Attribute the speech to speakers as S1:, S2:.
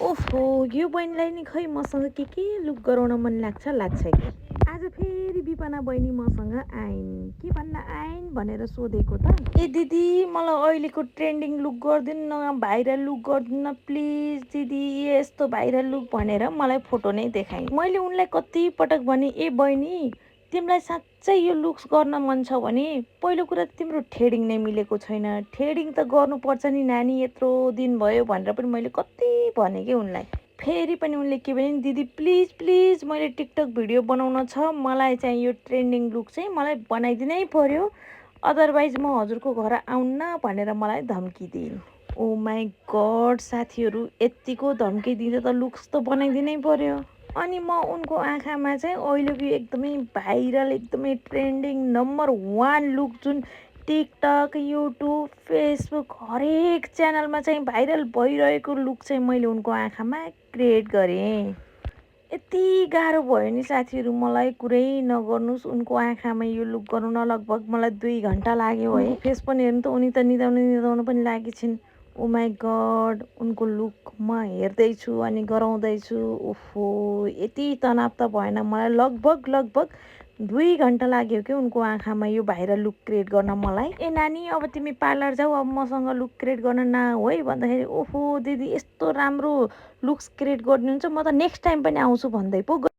S1: ओहो यो बहिनीलाई नि खै मसँग के लुक गराउन मन लाग्छ कि आज फेरि विपना बहिनी मसँग आइन् के भन्न आइन् भनेर सोधेको त ए दिदी मलाई अहिलेको ट्रेन्डिङ लुक गरिदिनु न भाइरल लुक गरिदिनु न प्लिज दिदी यस्तो भाइरल लुक भनेर मलाई फोटो नै देखाइन् मैले उनलाई कति पटक भने ए बहिनी तिमीलाई साँच्चै यो लुक्स गर्न मन छ भने पहिलो कुरा त तिम्रो थ्रेडिङ नै मिलेको छैन थ्रेडिङ त गर्नुपर्छ नि नानी यत्रो दिन भयो भनेर पनि मैले कति भने कि उनलाई फेरि पनि उनले के भने दिदी प्लिज प्लिज मैले टिकटक भिडियो बनाउन छ मलाई चाहिँ यो ट्रेन्डिङ लुक चाहिँ मलाई बनाइदिनै पर्यो अदरवाइज म हजुरको घर आउन्न भनेर मलाई धम्की दिइन् ओ माई गड साथीहरू यत्तिको धम्की दिँदा त लुक्स त बनाइदिनै पर्यो अनि म उनको आँखामा चाहिँ अहिलेको एकदमै भाइरल एकदमै ट्रेन्डिङ नम्बर 1 लुक जुन टिकटक युट्युब फेसबुक हरेक च्यानलमा चाहिँ भाइरल भइरहेको लुक चाहिँ मैले उनको आँखामा क्रिएट गरेँ यति गाह्रो भयो नि साथीहरू मलाई कुरै नगर्नुहोस् उनको आँखामा यो लुक गर्नु लगभग मलाई 2 घन्टा लाग्यो है फेस पनि हेर्नु त उनी त निदाउनु पनि लागि छिन् ओ माई गड उनको लुक म हेर्दैछु अनि गराउँदैछु ओहो यति तनाव त भएन मलाई लगभग 2 घन्टा लाग्यो कि उनको आँखामा यो भाइरल लुक क्रिएट गर्न मलाई ए नानी अब तिमी पार्लर जाऊ अब मसँग लुक क्रिएट गर्न नआऊ है भन्दाखेरि ओहो दिदी यस्तो राम्रो लुक्स क्रिएट गरिदिनुहुन्छ म त नेक्स्ट टाइम पनि आउँछु भन्दै पो